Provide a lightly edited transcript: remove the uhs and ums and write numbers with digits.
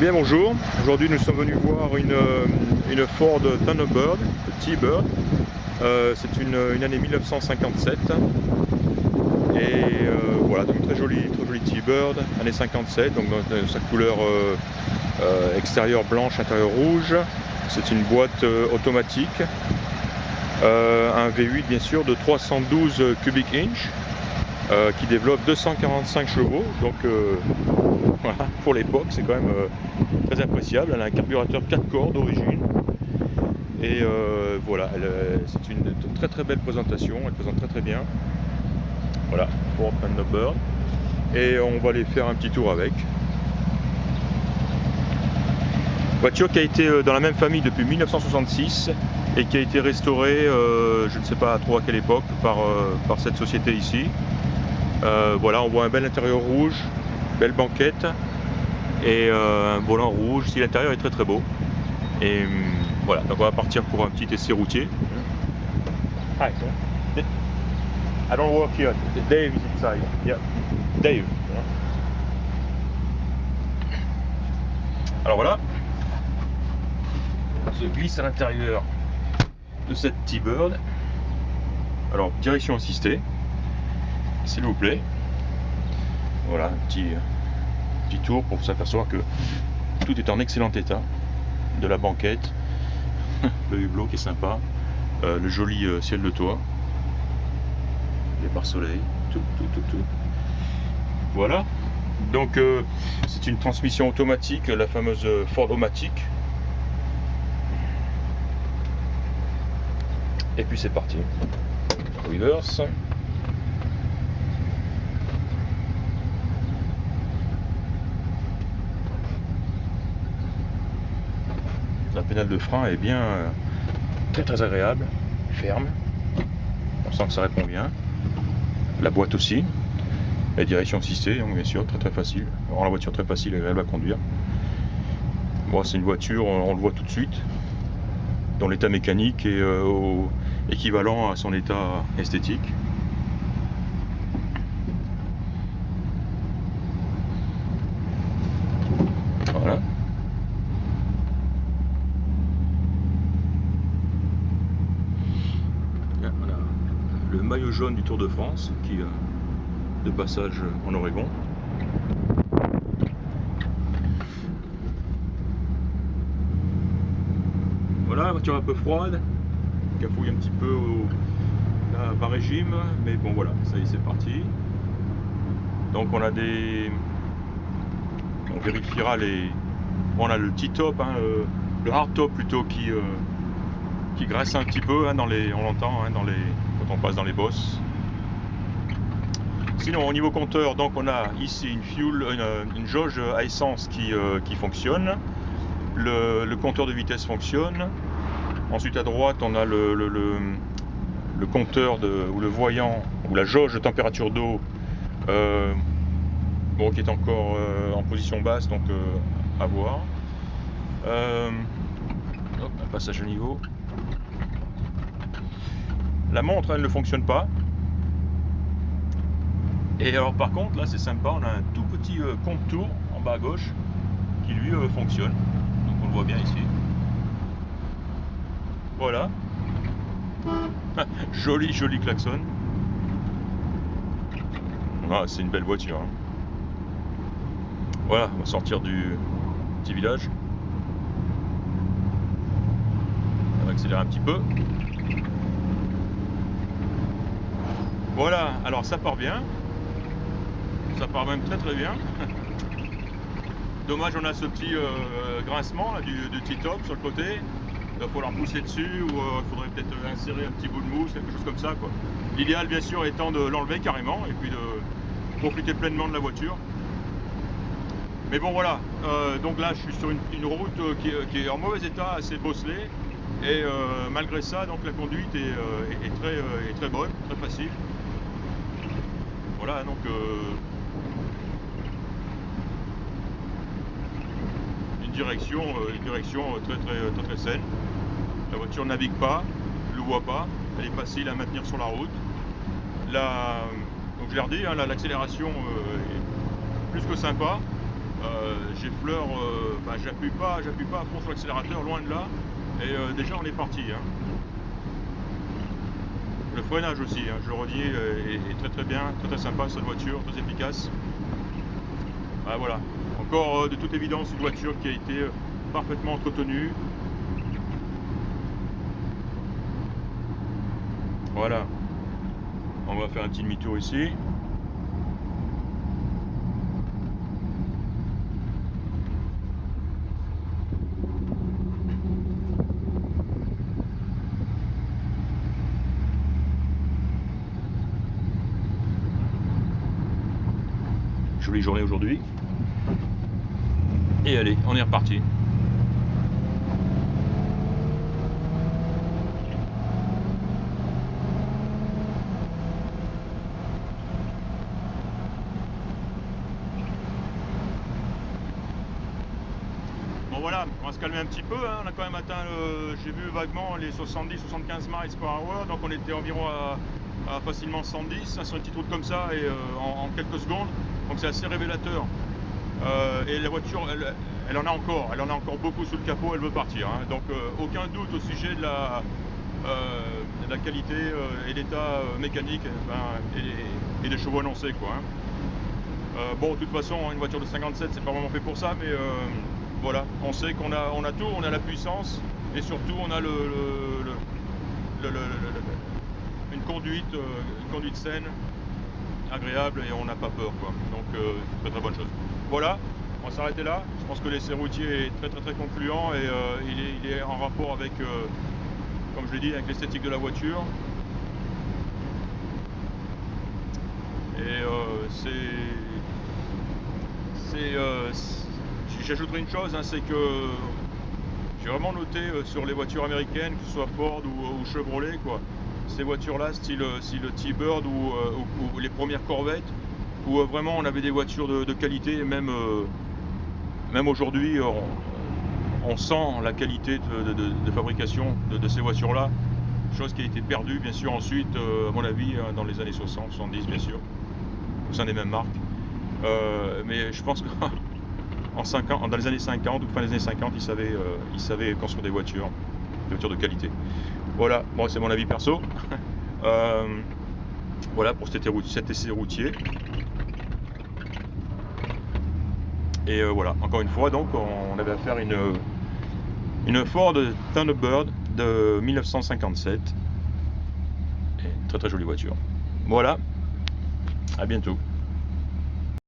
Bien bonjour, aujourd'hui nous sommes venus voir une Ford Thunderbird, T-Bird. C'est une année 1957 et voilà, donc très jolie T-Bird, année 57, donc dans sa couleur extérieure blanche, intérieure rouge. C'est une boîte automatique, un V8 bien sûr de 312 cubic inch qui développe 245 chevaux, donc voilà, pour l'époque c'est quand même très appréciable. Elle a un carburateur 4 corps d'origine et voilà, c'est une très belle présentation, elle présente très bien. Voilà, Ford Thunderbird, et on va aller faire un petit tour avec. Voiture qui a été dans la même famille depuis 1966 et qui a été restaurée, je ne sais pas trop à quelle époque, par cette société ici. Voilà, on voit un bel intérieur rouge, belle banquette et un volant rouge. Si l'intérieur est très beau. Et voilà, donc on va partir pour un petit essai routier. Hi, sir. I don't work here. Dave is inside. Yeah, Dave. Alors voilà, on se glisse à l'intérieur de cette T-Bird. Alors, direction assistée, s'il vous plaît. Voilà, un petit tour pour s'apercevoir que tout est en excellent état. De la banquette, le hublot qui est sympa, le joli ciel de toit, les pare-soleil, tout. Voilà. Donc c'est une transmission automatique, la fameuse Ford-O-Matic. Et puis c'est parti. Reverse. La pédale de frein est bien très agréable, ferme. On sent que ça répond bien. La boîte aussi. La direction assistée, donc bien sûr, très facile. On rend la voiture très facile et agréable à conduire. Bon, c'est une voiture, on le voit tout de suite, dont l'état mécanique est équivalent à son état esthétique. Voilà. Voilà. Le maillot jaune du Tour de France qui de passage en Oregon. Voilà, la voiture un peu froide, cafouille un petit peu par régime, mais bon voilà, ça y est, c'est parti. Donc on a on vérifiera on a le T-top, hein, le hardtop plutôt qui graisse un petit peu, hein, on l'entend quand on passe dans les bosses. Sinon au niveau compteur, donc on a ici une jauge à essence qui fonctionne. Le compteur de vitesse fonctionne. Ensuite à droite on a le compteur ou le voyant ou la jauge de température d'eau bon, qui est encore en position basse, donc à voir. Hop, un passage à niveau. La montre elle ne fonctionne pas. Et alors par contre là c'est sympa, on a un tout petit compte-tour en bas à gauche qui lui fonctionne. Donc on le voit bien ici. Voilà. joli klaxon. Ah, c'est une belle voiture, hein. Voilà, on va sortir du petit village. On va accélérer un petit peu. Voilà, alors ça part bien. Ça part même très bien. Dommage, on a ce petit grincement là, du T-top sur le côté. Il va falloir pousser dessus ou il faudrait peut-être insérer un petit bout de mousse, quelque chose comme ça, quoi. L'idéal bien sûr étant de l'enlever carrément et puis de profiter pleinement de la voiture. Mais bon voilà, donc là je suis sur une route qui est en mauvais état, assez bosselée. Et malgré ça, donc la conduite est très bonne, très facile. Voilà, donc une direction très saine. La voiture navigue pas, ne le voit pas, elle est facile à maintenir sur la route. Donc je l'ai redit, hein, l'accélération est plus que sympa. j'effleure, j'appuie pas à fond sur l'accélérateur, loin de là, et déjà on est parti. Hein. Le freinage aussi, hein, je le redis, est très très bien, très sympa cette voiture, très efficace. Ah, voilà, encore de toute évidence une voiture qui a été parfaitement entretenue. Voilà, on va faire un petit demi-tour ici. Jolie journée aujourd'hui. Et allez, on est reparti. Bon voilà, on va se calmer un petit peu, hein. On a quand même atteint, j'ai vu vaguement les 70-75 miles per hour, donc on était environ à facilement 110 hein, sur une petite route comme ça, et en quelques secondes, donc c'est assez révélateur. Et la voiture, elle en a encore beaucoup sous le capot, elle veut partir. Hein. Donc aucun doute au sujet de la qualité et l'état mécanique et des chevaux annoncés, quoi. Hein. Bon, de toute façon, une voiture de 57, c'est pas vraiment fait pour ça, mais voilà, on sait qu'on a tout, on a la puissance, et surtout on a une conduite saine, agréable, et on n'a pas peur, quoi. Donc très très bonne chose. Voilà, on va s'arrêter là. Je pense que l'essai routier est très concluant, et il est en rapport avec, comme je l'ai dit, avec l'esthétique de la voiture. Et j'ajouterai une chose, hein, c'est que j'ai vraiment noté sur les voitures américaines, que ce soit Ford ou Chevrolet, quoi, ces voitures-là, style T-Bird ou les premières Corvettes, où vraiment on avait des voitures de qualité, et même aujourd'hui on sent la qualité de fabrication de ces voitures-là, chose qui a été perdue bien sûr ensuite, à mon avis, dans les années 60, 70 bien sûr, au sein des mêmes marques. Mais je pense que dans les années 50 ou fin des années 50, ils savaient construire des voitures de qualité. Voilà, bon, c'est mon avis perso. Voilà pour cet essai routier. Et voilà, encore une fois, donc on avait affaire à une Ford Thunderbird de 1957. Et une très jolie voiture. Voilà, à bientôt.